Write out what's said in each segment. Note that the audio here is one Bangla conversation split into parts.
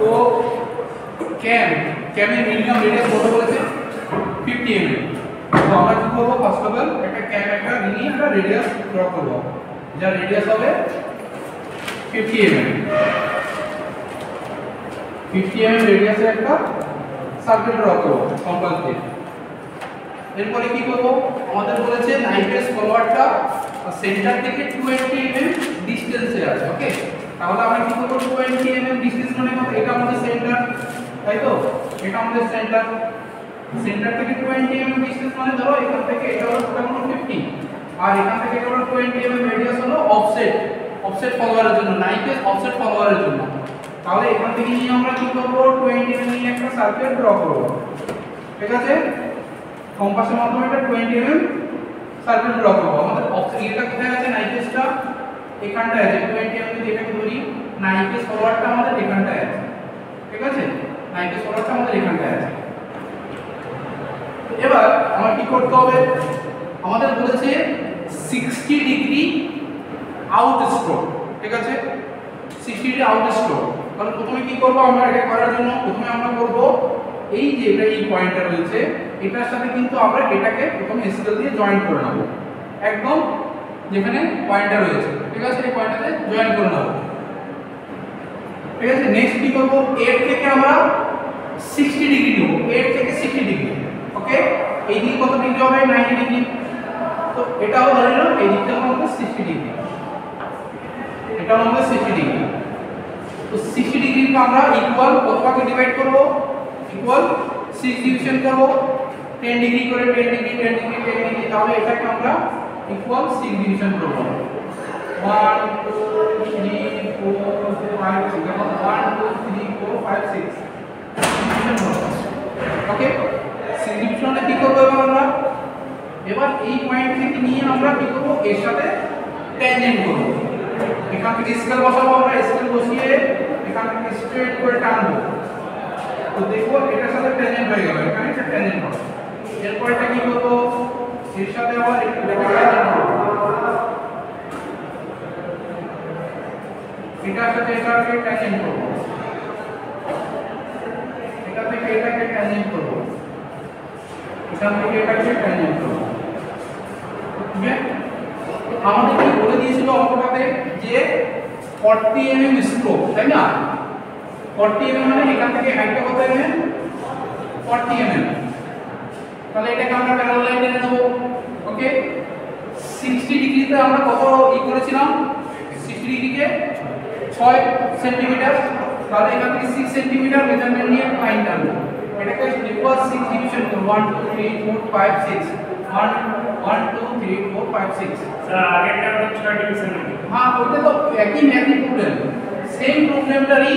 তো ক্যামের মিনিমাম রেডিয়াস কত বলেছে 50 mm। তো আমরা কি করব ফার্স্ট অফ অল একটা ক্যাম একটা নিয়ে আমরা রেডিয়াস ড্র করব, যার রেডিয়াস হবে 50 mm। 50 mm রেডিয়াসের একটা সার্কেল ড্র করব কম্পাস দিয়ে। এরপরে কি করব, আমাদের বলেছে নাইফের ফলোয়ারটা সেন্টার থেকে 20 mm ডিসটেন্সে আছে। ওকে, তাহলে আমরা কি করব 20 mm ডিসটেন্স মানে কত, এটা আমাদের সেন্টার, তাই তো এটা আমাদের সেন্টার। সেন্টার থেকে 20 mm ডিসটেন্স মানে ধরো এখান থেকে এটা হলো টোটাল 50 আর এখান থেকে এটা হলো 20 mm রেডিয়াস হলো অফসেট ফলোয়ারের জন্য, নাইফের অফসেট ফলোয়ারের জন্য। তাহলে এখান থেকে নিয়ে আমরা কি করব 20 mm নিয়ে একটা সার্কেল ড্র করব। ঠিক আছে, কম্পাসের মাধ্যমে এটা 20 mm সার্কেল ড্র করব। আমাদের এটা কোথায় আছে, নাইফেসটা এখানটায় আছে 20 mm যদি এটাকে ধরি, নাইফেস ফলোয়ারটা আমাদের এখানটায় আছে। ঠিক আছে, নাইফেস ফলোয়ারটা আমাদের এখানটায় আছে। এবার আমার কি করতে হবে, আমাদের বলেছে 60 ডিগ্রি আউট স্ট্রোক। ঠিক আছে, 60 ডিগ্রি আউট স্ট্রোক। তাহলে প্রথমে কি করব, আমরা এটা করার জন্য প্রথমে আমরা করব এই যে এটা এই পয়েন্টটা রয়েছে এটার সাথে কিন্তু আমরা এটাকে প্রথমে স্কেল দিয়ে জয়েন করে নেব, একদম যেখানে পয়েন্টটা রয়েছে। ঠিক আছে, এই পয়েন্টটাতে জয়েন করে নেব। ঠিক আছে, নেক্সট কি করব, এর থেকে আমরা 60 ডিগ্রি নেব, এর থেকে 60 ডিগ্রি। ওকে, এই দিকে কত ডিগ্রি হবে 90 ডিগ্রি। তো এটাও ধরে নিলাম এই দিকটা হবে 60 ডিগ্রি, এটা হবে 60 ডিগ্রি। তো 60 ডিগ্রিকে আমরা ইকুয়াল কত ভাগে ডিভাইড করব, ইকুয়াল 6 ডিভিশন করব, 10 ডিগ্রি করে 10 ডিগ্রি 10 ডিগ্রি 10 ডিগ্রি। তাহলে এটাকে আমরা ইকুয়াল 6 ডিভিশন করব। 1 2 3 4 5 6, দেখো 1 2 3 4 5 6 ডিভিশন করব। ওকে, 6 ডিভিশনে কি করব এবার আমরা, এবার এই পয়েন্ট থেকে নিয়ে আমরা কি করব, এর সাথে ট্যানজেন্ট করব। এখান থেকে স্কেল বসাবো, আমরা স্কেল বসিয়ে এখান থেকে স্ট্রেট করে টানবো। তো দেখো এটার সাথে ট্যানজেন্ট হয়ে গেল, এখানে একটা ট্যানজেন্ট হবে। এরপর এটা কি করব, এর সাথে আবার একটু ট্যানজেন্ট করব, এটার সাথে এটাকে ট্যানজেন্ট করব, এটা থেকে এটাকে ট্যানজেন্ট করব, এখান থেকে এটাকে ট্যানজেন্ট করব। ঠিক আছে, আমাদের কি বলে দিয়েছিল অঙ্কটাতে যে 40 mm স্ট্রোক, তাই না? 40 mm মানে এখান থেকে হাইটটা কত mm, 40 mm। তাহলে এটাকে আমরা প্যারালাল লাইনে নেব। ওকে, 60 ডিগ্রিতে আমরা কত ই করেছিলাম, 60 ডিগ্রিকে 6 সেন্টিমিটার। তাহলে এখান থেকে 6 সেন্টিমিটার মেজারমেন্ট নিয়ে লাইন টানবো। এটাকে ইকুয়াল 6 ডিভিশন করব, 1 2 3 4 5 6 1 1 2 3 4 5 6। স্যার আগেরটা 6 ডিভিশন নাকি? হ্যাঁ, ওইটা তো একই প্রবলেম, সেম প্রবলেমটারই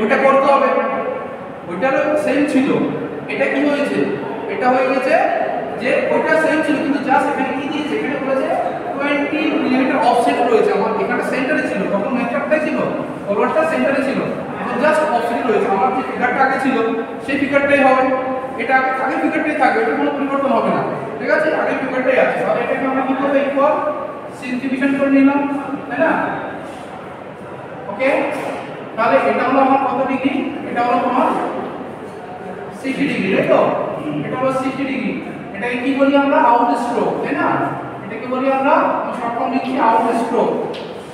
ওটা করতে হবে, ওইটারও সেম ছিল। এটা কি হয়েছে, এটা হয়ে গেছে যে ওইটা সেম ছিল কিন্তু জাস্ট এখানে কি দিয়েছে, এখানে বলেছে 20 মিলিমিটার অফসেট রয়েছে। আমার এখানে সেন্টারে ছিল, তখন মেথডটাই ছিল, ফলোয়ারটা সেন্টারে ছিল, এখন জাস্ট অফসেট রয়েছে। আমার যে ফিগারটা আগে ছিল সেই ফিগারটাই হবে, এটা আগে ফিগারটাই থাকবে, এটা কোনো পরিবর্তন হবে না। ঠিক আছে, আগে ফিগারটাই আছে। তাহলে এটাকে আমরা কি করব, ইকুয়াল 6 ডিভিশন করে নিলাম, তাই না? ওকে, তাহলে এটা হলো আমার কত ডিগ্রি, এটা হলো তোমার 60 ডিগ্রি, তাই তো? এটা হলো 60 ডিগ্রি। এটাকে কি বলি আমরা, আউট স্ট্রোক, তাই না? এটাকে বলি আমরা শর্ট ফর্ম লিখি আউট স্ট্রোক।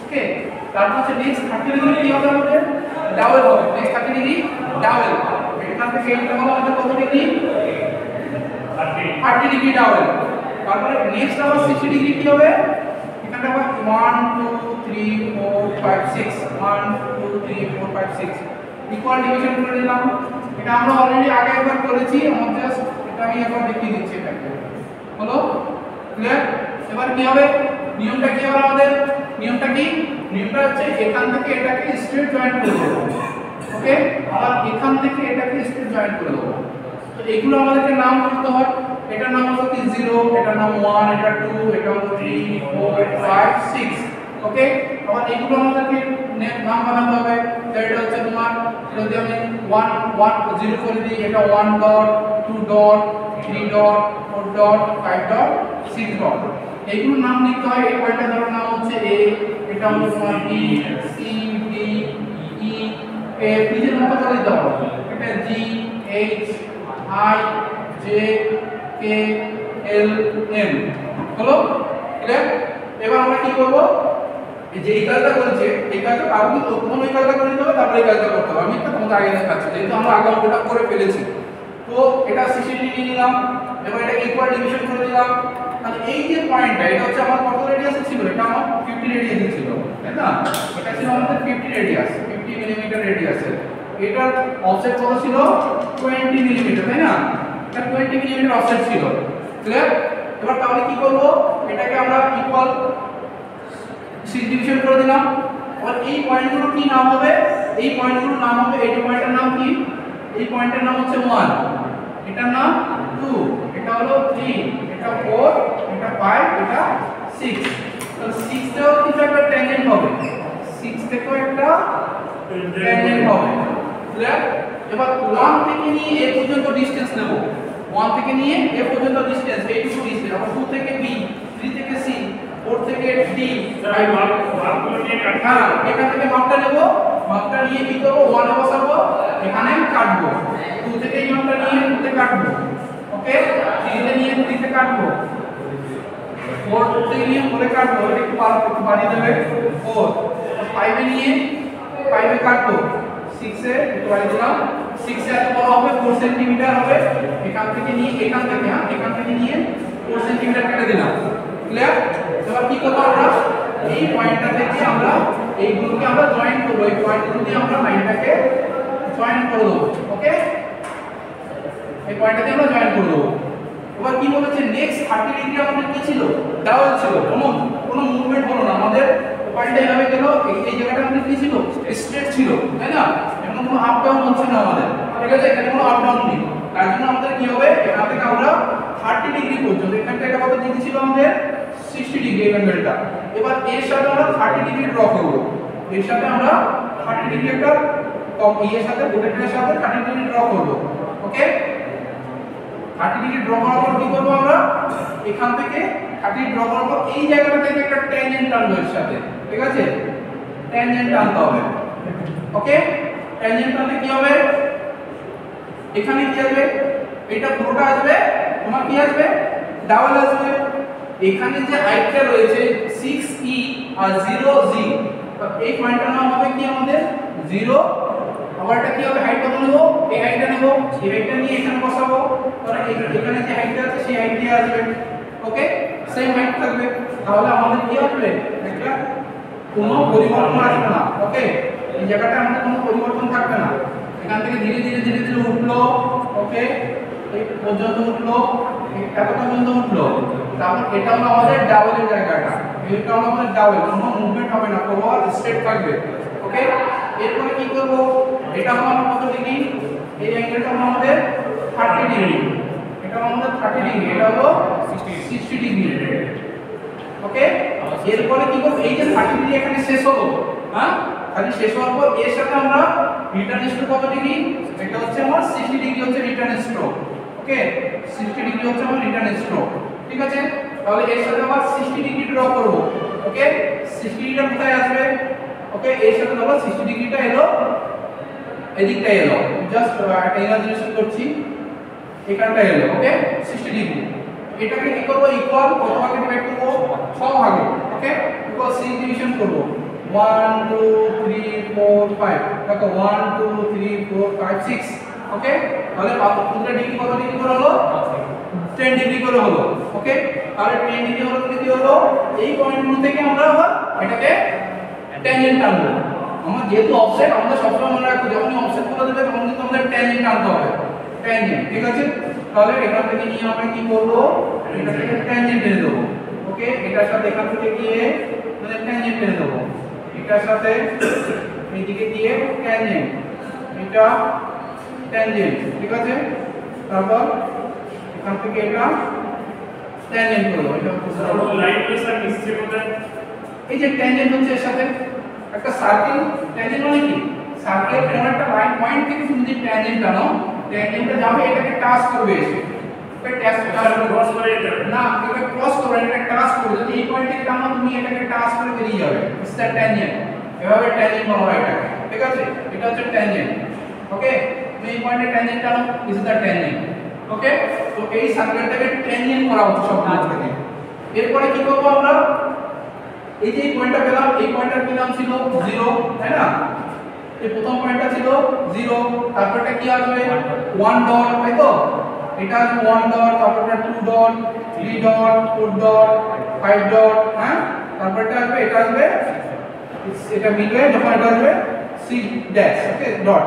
ওকে, তারপর হচ্ছে নেক্সট 30 ডিগ্রি কি হবে আমাদের, ডাবল হবে। নেক্সট 30 ডিগ্রি ডাবল, এখান থেকে এটা হলো আমাদের কত ডিগ্রি, 30 ডিগ্রি ডাবল। তারপরে নেক্সট আবার 60 ডিগ্রি কি হবে, এখানে আবার 1 2 3 4 5 6 1 2 3 4 5 6 ইকুয়াল ডিভিশন করে দিলাম। এটা আমরা অলরেডি আগে একবার করেছি, আমরা জাস্ট এটা আমি একবার দেখিয়ে দিচ্ছি। এটাকে হলো ক্লিয়ার। এবার কি হবে, নিয়মটা কি হবে আমাদের, নিয়মটা কি, নিয়মটা হচ্ছে এখান থেকে এটাকে স্ট্রেট জয়েন করে দেব। ওকে, আবার এখান থেকে এটাকে স্ট্রেট জয়েন করে দেব। তো এগুলো আমাদেরকে নাম করতে হয়, এটার নাম হলো কি 0, এটার নাম 1, এটা 2, এটা হলো 3 4 5 6। ওকে, আবার এগুলো আমাদেরকে নাম বানাতে হবে। এটা হচ্ছে তোমার, যদি আমি 1 1 0 করে দিই, এটা 1 dot 2 dot 3 dot 4 dot 5 dot 6 dot, এইগুলোর নাম লিখতে হয়। এই পয়েন্টটার নাম হচ্ছে A, এটা হলো তোমার B C D E নিজের মতো করে দিতে হবে। এটা G H I J K L M হলো ক্লিয়ার। এবার আমরা কি করব, এই যে এই কাজটা করেছে এই কাজটা আগে প্রথম এই কাজটা করে নিতে হবে, তারপরে এই কাজটা করতে হবে। আমি একটা তোমাদের আগে দেখাচ্ছি, যেহেতু আমরা আগে অঙ্কটা করে ফেলেছি। তো এটা 60 ডিগ্রি নিলাম, এবার এটা ইকুয়াল ডিভিশন করে দিলাম। তাহলে এই যে পয়েন্টটা, এটা হচ্ছে আমার কত রেডিয়াসে ছিল, এটা আমার 50 রেডিয়াসে ছিল, তাই না? এটা ছিল আমাদের 50 রেডিয়াস, 50 মিলিমিটার রেডিয়াসে। এটার অফসেট কত ছিল? 20 মিলিমিটার, তাই না? এটা 20 মিলিমিটার অফসেট ছিল, ক্লিয়ার। এবার তাহলে কি করব, এটাকে আমরা ইকুয়াল 6 ডিভিশন করে দিলাম। আর এই পয়েন্টগুলো কি নাম হবে? এই পয়েন্টগুলোর নাম হবে, এই পয়েন্টের নাম কি? এই পয়েন্টের নাম হচ্ছে 1, এটার নাম 2, এটা হলো 3, এটা 4, এটা 5, এটা 6। তাহলে 6 তেও কিন্তু একটা ট্যানজেন্ট হবে, 6 থেকেও একটা ট্যানজেন্ট হবে, ক্লিয়ার। এবার 1 থেকে নিয়ে a পর্যন্ত ডিসটেন্স নেব, 1 থেকে নিয়ে a পর্যন্ত ডিসটেন্স, এইটুকু ডিসটেন্স। আবার 2 থেকে b, 3 থেকে c, 4 থেকে d, তাই মাপগুলো নিয়ে কাটতে হ্যাঁ এখান থেকে মাপটা নেব, মাপটা নিয়ে কি করব, 1 এ বসাবো, এখানে কাটবো। 2 থেকে এই মাপটা নিয়ে 2 তে কাটবো, ওকে। 3 তে নিয়ে 3 তে কাটবো, 4 থেকে নিয়ে 4 এ কাটবো, এটা একটু বাড়িয়ে দেবে 4। 5 এ নিয়ে 5 এ কাটবো, 6 এ একটু বাড়িয়ে দিলাম, 6 এ এত বড় হবে 4 সেন্টিমিটার হবে। এখান থেকে নিয়ে এখান থেকে, হ্যাঁ এখান থেকে নিয়ে 4 সেন্টিমিটার কেটে দিলাম, ক্লিয়ার। এবার কি করব, আমরা এই পয়েন্টটা থেকে আমরা এইগুলোকে আমরা জয়েন করব, এই পয়েন্টগুলো দিয়ে আমরা লাইনটাকে জয়েন করে দেব, ওকে। এই পয়েন্টটাতে আমরা জয়েন করে দেব। এবার কি বলেছে, নেক্সট 30 ডিগ্রি আমাদের কি ছিল, ডাবল ছিল, কোনো মুভমেন্ট হলো না, আমাদের পয়েন্টটা এইভাবে গেল, এই জায়গাটা আমাদের কি ছিল, স্ট্রেট ছিল, তাই না? এখানে কোনো আপ ডাউন হচ্ছে না আমাদের, ঠিক আছে? এখানে কোনো আপ ডাউন নেই। তার জন্য আমাদের কি হবে, এখান থেকে আমরা 30 ডিগ্রি পর্যন্ত, এখানটা এটা কত ডিগ্রি ছিল আমাদের, 60 ডিগ্রি এই অ্যাঙ্গেলটা। এবার এর সাথে আমরা 30 ডিগ্রি ড্র করব, এর সাথে আমরা 30 ডিগ্রি একটা এর সাথে প্রোটেক্টরের সাথে 30 ডিগ্রি ড্র করব, ওকে। 30 ডিগ্রি ড্র করার পর কি করব, আমরা এখান থেকে 30 ডিগ্রি ড্র করার পর এই জায়গাটা থেকে একটা ট্যানজেন্ট টানবো এর সাথে, ঠিক আছে? ট্যানজেন্ট টানতে হবে, ওকে। ট্যানজেন্ট টানলে কি হবে, এখানে কি আসবে, এটা পুরোটা আসবে তোমার কি আসবে, ডাবল আসবে। এখানে যে হাইটটা রয়েছে 6e আর 0g, এই পয়েন্টটার নাম হবে কি আমাদের 0। আবার এটা কি হবে, হাইট কত নেব, এই হাইটটা নেব, এই হাইটটা নিয়ে এখানে বসাবো, তাহলে এখানে যে হাইটটা আছে সেই হাইট দিয়ে আসবে, ওকে। সেম হাইট থাকবে, তাহলে আমাদের কি আসবে, একটা কোনো পরিবর্তন আসবে না, ওকে। এই জায়গাটা আমাদের কোনো পরিবর্তন থাকবে না। এখান থেকে ধীরে ধীরে ধীরে ধীরে উঠলো, ওকে, এই পর্যন্ত উঠলো, এত পর্যন্ত উঠলো। তারপর এটা হলো আমাদের ডাবলের জায়গাটা, এটা হলো আমাদের ডাবল, কোনো মুভমেন্ট হবে না, পুরো স্ট্রেট থাকবে, ওকে। এরপরে কি করব, এটা হলো আমাদের কত ডিগ্রি, এই অ্যাঙ্গেলটা হলো আমাদের 30 ডিগ্রি, এটা হলো আমাদের 30 ডিগ্রি, এটা হলো 60 ডিগ্রি, ওকে। এরপরে কি করব, এই যে 30 ডিগ্রি এখানে শেষ হলো, হ্যাঁ খালি শেষ হওয়ার পর এর সাথে আমরা রিটার্ন স্ট্রোক কত ডিগ্রি, এটা হচ্ছে আমার 60 ডিগ্রি হচ্ছে রিটার্ন স্ট্রোক, ওকে। 60 ডিগ্রি হচ্ছে আমার রিটার্ন স্ট্রোক, ঠিক আছে। তাহলে এর সাথে আবার 60 ডিগ্রি ড্র করব, ওকে। 60 ডিগ্রিটা কোথায় আসবে, ওকে। এর সাথে ধরো 60 ডিগ্রিটা এলো, এদিকটা এলো, জাস্ট একটা ইমাজিনেশন করছি, এখানটা এলো, ওকে। 60 ডিগ্রি এটাকে কি করব, ইকুয়াল কত ভাগে ডিভাইড করব, 6 ভাগে, ওকে। ইকুয়াল 6 ডিভিশন করব, 1 2 3 4 5, দেখো 1 2 3 4 5 6, ওকে। তাহলে প্রত্যেকটা ডিগ্রি কত ডিগ্রি করে হলো, 10 ডিগ্রি করে হলো, ওকে। তাহলে 10 ডিগ্রি হলো কি হলো, এই পয়েন্টগুলো থেকে আমরা আবার এটাকে ট্যানজেন্ট টানবো। আমরা যেহেতু অফসেট, আমাদের সবসময় মনে রাখতে, যখনই অফসেট করে দেবে তখন কিন্তু আমাদের ট্যানজেন্ট টানতে হবে, ট্যানজেন্ট, ঠিক আছে। তাহলে এখান থেকে নিয়ে আমরা কি করব, এটা থেকে ট্যানজেন্ট টেনে দেবো, ওকে। এটার সাথে এখান থেকে গিয়ে মানে ট্যানজেন্ট টেনে দেবো, এটার সাথে এইদিকে গিয়ে ট্যানজেন্ট, এটা ট্যানজেন্ট, ঠিক আছে। তারপর এখান থেকে এটা ট্যানজেন্ট করব, এটা লাইনগুলো স্যার নিশ্চয়ই কোথায়, এই যে ট্যানজেন্ট হচ্ছে এর সাথে একটা সার্কেল, ট্যানজেন্ট মানে কি, সার্কেলের কোন একটা লাইন পয়েন্ট থেকে তুমি যদি ট্যানজেন্ট টানো, ট্যানজেন্টটা যাবে এটাকে টাচ করবে এসে, এটা টাচ ক্রস করে যেতে হবে না, এটা ক্রস করবে, এটা টাচ করবে। যদি এই পয়েন্ট থেকে টানো তুমি এটাকে টাচ করে বেরিয়ে যাবে, ইটস দ্য ট্যানজেন্ট, এভাবে ট্যানজেন্ট বলা হয় এটাকে। ঠিক আছে, এটা হচ্ছে ট্যানজেন্ট। ওকে, এই পয়েন্টে ট্যানজেন্ট টানো, দিস ইজ দ্য ট্যানজেন্ট। ওকে, তো এই সার্কেলটাকে ট্যানজেন্ট করা হচ্ছে সবগুলো থেকে। এরপরে কি করব আমরা, এই যে পয়েন্টটা পেলাম, এই পয়েন্টটার কি নাম ছিল 0, তাই না? এই প্রথম পয়েন্টটা ছিল 0, তারপরটা কি আসবে 1 ডট, তাই তো? এটা আছে 1 ডট, তারপরটা 2 ডট, 3 ডট, 4 ডট, 5 ডট, হ্যাঁ? তারপরটা আসবে, এটা আসবে, এটা মিলবে যখন এটা আসবে 6 ড্যাশ, ওকে, ডট,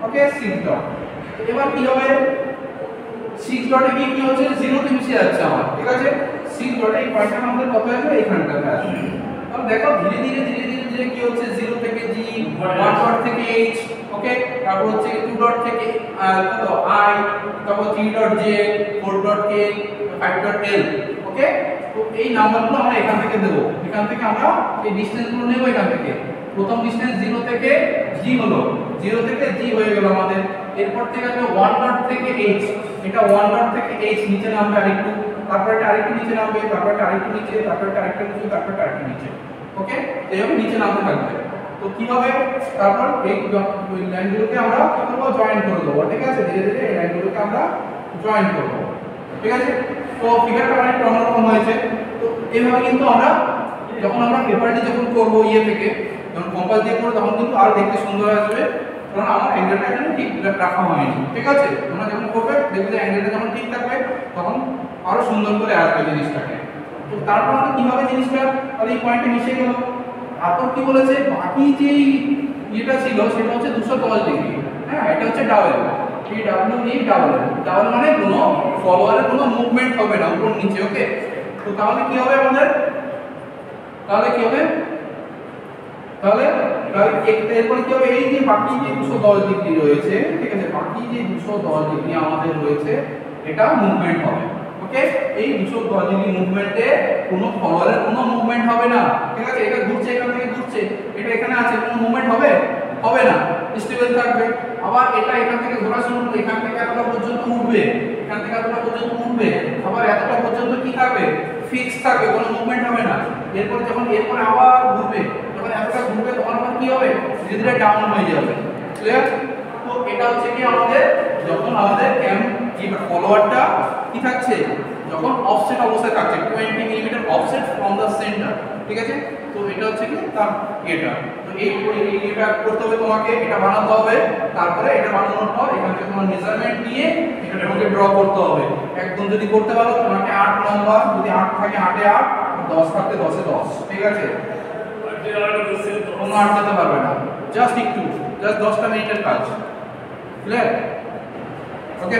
ওকে, 6 ডট। এবার কি হবে, 6 ডটে কি হচ্ছে 0 তে মিশে যাচ্ছে আমার, ঠিক আছে? 6 ডটে এই পয়েন্টটা আমাদের কত আসবে, এইখানটাতে আসবে। তাহলে দেখো ধীরে ধীরে ধীরে ধীরে ধীরে কি হচ্ছে, 0 থেকে G, 1 ডট থেকে H, ওকে, তারপর হচ্ছে 2 ডট থেকে কত I, তারপর 3 dot J, 4 dot K, 5 dot L, ওকে। তো এই নাম্বারগুলো আমরা এখান থেকে দেব, এখান থেকে আমরা এই ডিসটেন্সগুলো নেব এখান থেকে। প্রথম ডিসটেন্স 0 থেকে G হলো, 0 থেকে G হয়ে গেল আমাদের। এরপর থেকে আসবে 1 ডট থেকে H, এটা 1 ডট থেকে H নিচে নামবে আরেকটু, তারপর এটা আরেকটু নিচে নামবে, তারপর এটা আরেকটু নিচে, তারপর এটা আরেকটু নিচে, তারপর এটা আরেকটু নিচে, ওকে, এইভাবে নিচে নামতে থাকবে। তো কি হবে, তারপর এই লাইনগুলোকে আমরা কি করব, জয়েন করে দেব, ঠিক আছে? ধীরে ধীরে এই লাইনগুলোকে আমরা জয়েন করব, ঠিক আছে? তো ফিগারটা অনেকটা অন্যরকম হয়েছে। তো এইভাবে কিন্তু আমরা যখন আমরা পেপারটি যখন করব ইয়ে থেকে, যখন কম্পাস দিয়ে করব, তখন কিন্তু আরো দেখতে সুন্দর আসবে, কারণ আমার অ্যাঙ্গেলটা এখানে ঠিক রাখা হয়নি, ঠিক আছে? তোমরা যখন করবে দেখবে যে অ্যাঙ্গেলটা যখন ঠিক থাকবে তখন আরো সুন্দর করে আসবে জিনিসটাকে। তো তারপর আমরা কিভাবে জিনিসটা আর এই পয়েন্টে মিশে গেল। তারপর কি বলেছে, বাকি যে এটা ছিল সেটা হচ্ছে 210 ডিগ্রি, হ্যাঁ, এটা হচ্ছে ডাবল, এই ডাব্লিউ ডাবল, ডাবল মানে কোনো ফলোয়ারের কোনো মুভমেন্ট হবে না উপর নিচে, ওকে। তো তাহলে কি হবে আমাদের, তাহলে কি হবে, তাহলে এরপর কি হবে, এই যে বাকি যে 210 ডিগ্রি রয়েছে, ঠিক আছে, বাকি যে 210 ডিগ্রি আমাদের রয়েছে এটা মুভমেন্ট হবে, ওকে। এই 210 ডিগ্রি মুভমেন্টে কোনো ফলোয়ারের কোনো মুভমেন্ট হবে না, ঠিক আছে? এটা ঘুরছে, এখান থেকে ঘুরছে, এটা এখানে আছে, কোনো মুভমেন্ট হবে হবে না, স্টেবল থাকবে। আবার এটা এখান থেকে ঘোরা শুরু করবে, এখান থেকে এতটা পর্যন্ত উঠবে, এখান থেকে এতটা পর্যন্ত উঠবে, আবার এতটা পর্যন্ত কি থাকবে, ফিক্স থাকবে, কোনো মুভমেন্ট হবে না। এরপর যখন এরপর আবার ঘুরবে, যখন এতটা ঘুরবে তখন আবার কি হবে, ধীরে ধীরে ডাউন হয়ে যাবে, ক্লিয়ার? তো এটা হচ্ছে কি আমাদের, যখন আমাদের কি ফলোয়ারটা কি থাকছে, যখন অফসেট অবস্থায় থাকছে, 20 millimetre offset from the centre, ঠিক আছে? তো এটা হচ্ছে কি তার এটা। তো এটা করতে হবে তোমাকে, এটা বানাতে হবে, তারপরে এটা বানানোর পর এখান থেকে তোমার মেজারমেন্ট নিয়ে এটা তোমাকে ড্র করতে হবে। একদম যদি করতে পারো তোমাকে 8 নম্বর, যদি 8 থাকে 8 এ 8, 10 থাকতে 10 এ 10, ঠিক আছে? কোনো আটকাতে পারবে না, জাস্ট 10টা মিনিটের কাজ, ক্লিয়ার? ওকে।